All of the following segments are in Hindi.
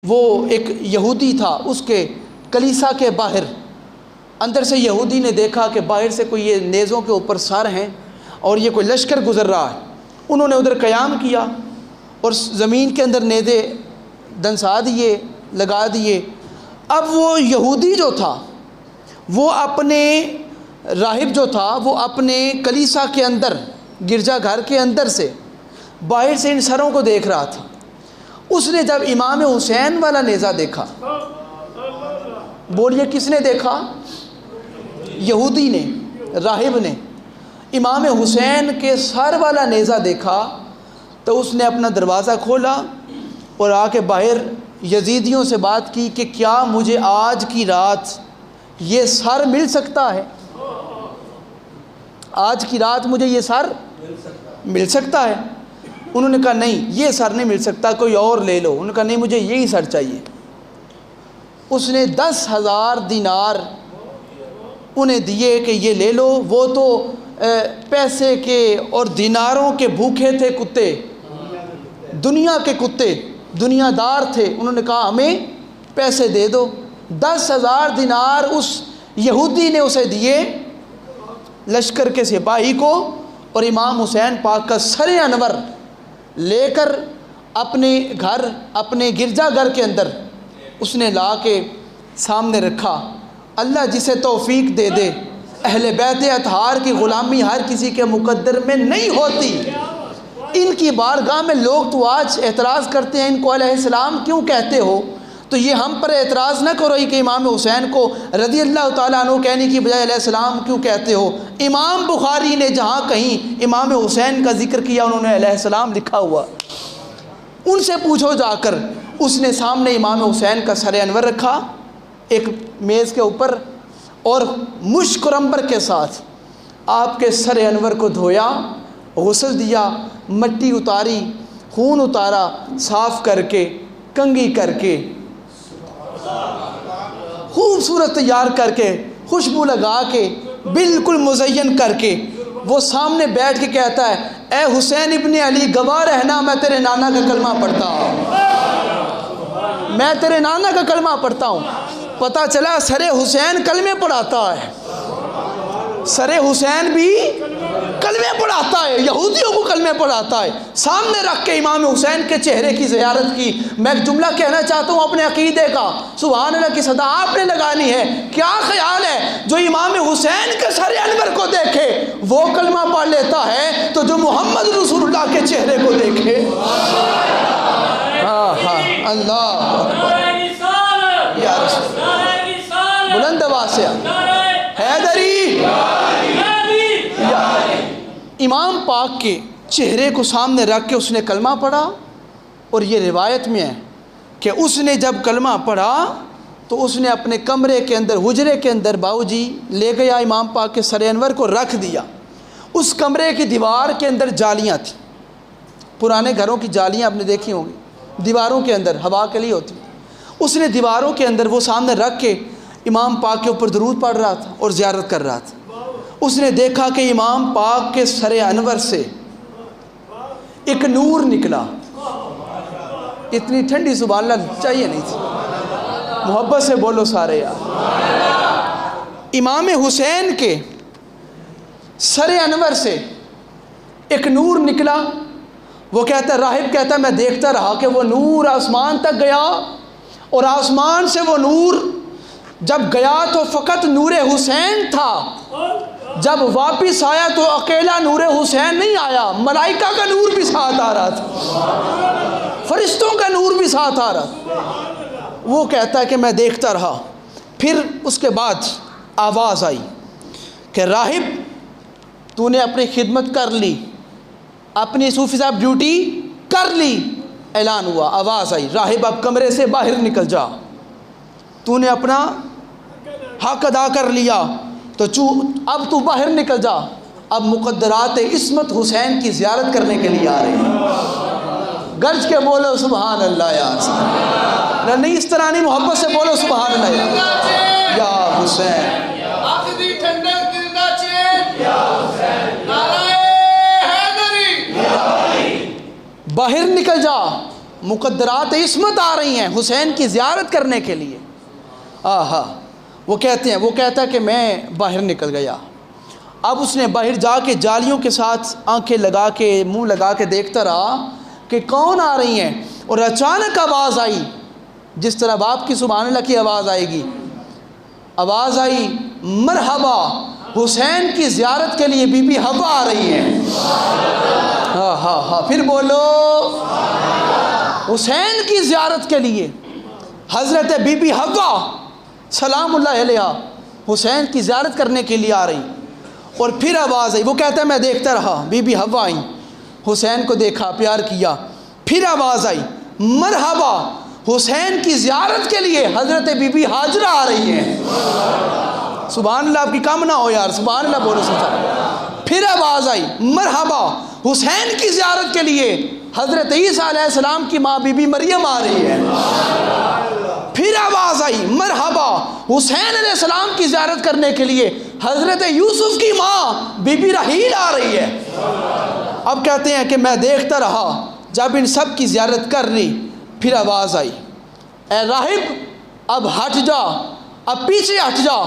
वो एक यहूदी था, उसके कलीसा के बाहर अंदर से यहूदी ने देखा कि बाहर से कोई ये नेज़ों के ऊपर सर हैं और ये कोई लश्कर गुज़र रहा है। उन्होंने उधर क़याम किया और ज़मीन के अंदर नेज़े दंसा दिए, लगा दिए। अब वो यहूदी जो था वो अपने राहिब जो था वो अपने कलीसा के अंदर, गिरजा घर के अंदर से बाहर से इन सरों को देख रहा था। उसने जब इमाम हुसैन वाला नेज़ा देखा, बोलिए किसने देखा? यहूदी ने, राहिब ने इमाम हुसैन के सर वाला नेज़ा देखा तो उसने अपना दरवाज़ा खोला और आके बाहर यजीदियों से बात की कि क्या मुझे आज की रात ये सर मिल सकता है? आज की रात मुझे ये सर मिल सकता है? उन्होंने कहा नहीं, ये सर नहीं मिल सकता, कोई और ले लो। उन्होंने कहा नहीं, मुझे यही सर चाहिए। उसने 10,000 दिनार उन्हें दिए कि ये ले लो। वो तो पैसे के और दिनारों के भूखे थे कुत्ते, दुनिया के कुत्ते, दुनियादार थे। उन्होंने कहा हमें पैसे दे दो। 10,000 दिनार उस यहूदी ने उसे दिए, लश्कर के सिपाही को, और इमाम हुसैन पाक का सर अनवर लेकर अपने घर, अपने गिरजाघर के अंदर उसने ला के सामने रखा। अल्लाह जिसे तौफीक दे दे, अहले बैत अतहार की ग़ुलामी हर किसी के मुकद्दर में नहीं होती। इनकी बारगाह में लोग तो आज एतराज़ करते हैं, इनको अलैहिस्सलाम क्यों कहते हो? तो ये हम पर एतराज़ न करो कि इमाम हुसैन को रज़ी अल्लाह ताला अन्हु कहने की बजाय अलैहिस्सलाम क्यों कहते हो। इमाम बुखारी ने जहाँ कहीं इमाम हुसैन का जिक्र किया उन्होंने अलैहिस्सलाम लिखा हुआ। उनसे पूछो जाकर। उसने सामने इमाम हुसैन का सर अनवर रखा एक मेज़ के ऊपर और मुश्क और अंबर के साथ आपके सर अनवर को धोया, गुस्ल दिया, मिट्टी उतारी, खून उतारा, साफ़ करके, कंघी करके, खूबसूरत तैयार करके, खुशबू लगा के, बिल्कुल मुज़य्यन करके वो सामने बैठ के कहता है, ए हुसैन इब्ने अली, गवाह रहना मैं तेरे नाना का कलमा पढ़ता हूँ, मैं तेरे नाना का कलमा पढ़ता हूँ। पता चला सरे हुसैन कलमे पढ़ाता है, सरे हुसैन भी कलमे पढ़ाता है, यहूदियों को कलमे पढ़ाता है। सामने रख के इमाम हुसैन के चेहरे की ज़ियारत की। मैं एक जुमला कहना चाहता हूँ अपने अकीदे का, सुभान अल्लाह की सदा आपने लगानी है। क्या ख्याल है, जो इमाम हुसैन के सर अनवर को देखे वो कलमा पढ़ लेता है, तो जो मोहम्मद रसूलुल्लाह के चेहरे को देखे, हाँ हाँ, अल्लाह बुलंद आवाज़ से हैदरी। इमाम पाक के चेहरे को सामने रख के उसने कलमा पढ़ा। और ये रिवायत में है कि उसने जब कलमा पढ़ा तो उसने अपने कमरे के अंदर, हुजरे के अंदर बाबूजी ले गया, इमाम पाक के सर अनवर को रख दिया। उस कमरे की दीवार के अंदर जालियाँ थी, पुराने घरों की जालियाँ आपने देखी होंगी, दीवारों के अंदर हवा के लिए होती। उसने दीवारों के अंदर वो सामने रख के इमाम पाक के ऊपर दुरूद पढ़ रहा था और ज़ियारत कर रहा था। उसने देखा कि इमाम पाक के सर अनवर से एक नूर निकला। इतनी ठंडी सुभान अल्लाह चाहिए नहीं थी, मोहब्बत से बोलो सारे यार। इमाम हुसैन के सर अनवर से एक नूर निकला। वो कहता, राहिब कहता, मैं देखता रहा कि वो नूर आसमान तक गया और आसमान से वो नूर जब गया तो फ़कत नूर हुसैन था, जब वापस आया तो अकेला नूर हुसैन नहीं आया, मलाइका का नूर भी साथ आ रहा था, फरिश्तों का नूर भी साथ आ रहा था। वो कहता है कि मैं देखता रहा। फिर उसके बाद आवाज़ आई कि राहिब तूने अपनी खिदमत कर ली, अपनी सूफी साहब ड्यूटी कर ली। ऐलान हुआ, आवाज़ आई, राहिब अब कमरे से बाहर निकल जा, तूने अपना हक अदा कर लिया तो अब तू बाहर निकल जा। अब मुक़द्दरात इस्मत हुसैन की ज़ियारत करने के लिए आ रहे हैं। गर्ज के बोलो सुभान अल्लाह यार, नहीं इस तरह नहीं, मोहब्बत से बोलो सुभान अल्लाह या हुसैन। बाहर निकल जा, मुकद्दरात इस्मत आ रही हैं हुसैन की ज़ियारत करने के लिए। आहा, वो कहता है कि मैं बाहर निकल गया। अब उसने बाहर जाके जालियों के साथ आंखें लगा के मुंह लगा के देखता रहा कि कौन आ रही हैं, और अचानक आवाज़ आई, जिस तरह बाप की सुभान अल्लाह की आवाज़ आएगी, आवाज़ आई मरहबा, हुसैन की ज़ियारत के लिए बीबी हवा आ रही हैं। हाँ हाँ हाँ, फिर बोलो, हुसैन की ज़ियारत के लिए हज़रत बीबी हवा सलामुल्लाह अलैहा हुसैन की ज़ियारत करने के लिए आ रही। और फिर आवाज़ आई, वो कहता है मैं देखता रहा, बीबी हवा आई, हुसैन को देखा, प्यार किया। फिर आवाज़ आई मरहबा, हुसैन की ज़ियारत के लिए हज़रत बीबी हाजरा आ रही हैं। सुभान अल्लाह, आपकी कम ना हो यार, सुभान अल्लाह बोलो सच्चा। फिर आवाज़ आई मरहबा, हुसैन की ज़ियारत के लिए हज़रत ईसा अलैहिस्सलाम की माँ बीबी मरियम आ रही है। फिर आवाज़ आई मरहबा, हुसैन अलैहिस्सलाम की ज़ियारत करने के लिए हज़रत यूसुफ की माँ बीबी रहील आ रही है। अब कहते हैं कि मैं देखता रहा, जब इन सब की ज़ियारत कर ली, फिर आवाज़ आई ए राहिब, अब हट जा, अब पीछे हट जा,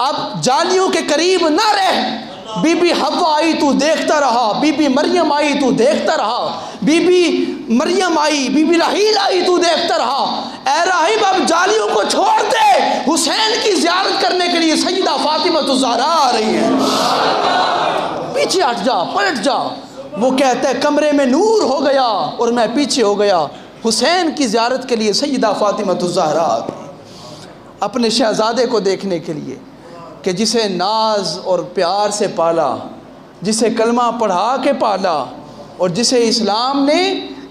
अब जालियों के करीब ना रह। बीबी हवा आई तू देखता रहा, बीबी मरियम आई तू देखता रहा, बीबी मरियम आई, बीबी रहील आई तू देखता रहा। ए राहिब, अब जालियों को छोड़ दे, हुसैन की ज़ियारत करने के लिए सैयदा फातिमा ज़हरा आ रही है। पीछे हट जा, पलट जा। वो कहता है कमरे में नूर हो गया और मैं पीछे हो गया। हुसैन की ज़ियारत के लिए सैयदा फातिमा ज़हरा आ गई, अपने शहज़ादे को देखने के लिए, कि जिसे नाज और प्यार से पाला, जिसे कलमा पढ़ा के पाला, और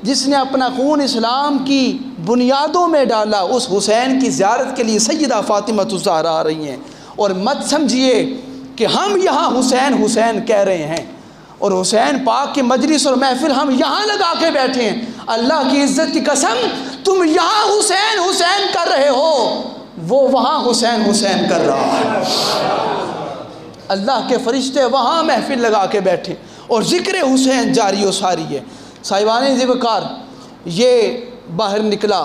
जिसने अपना खून इस्लाम की बुनियादों में डाला, उस हुसैन की ज़ियारत के लिए सैयदा फातिमा ज़हरा आ रही हैं। और मत समझिए कि हम यहाँ हुसैन हुसैन कह रहे हैं और हुसैन पाक की मजलिस और महफिल हम यहाँ लगा के बैठे हैं। अल्लाह की इज़्ज़त की कसम, तुम यहाँ हुसैन हुसैन कर रहे हो, वो वहाँ हुसैन हुसैन कर रहा है। अल्लाह के फरिश्ते वहाँ महफिल लगा के बैठे और ज़िक्र हुसैन जारी व सारी है। साहिबान ज़िक्र ये बाहर निकला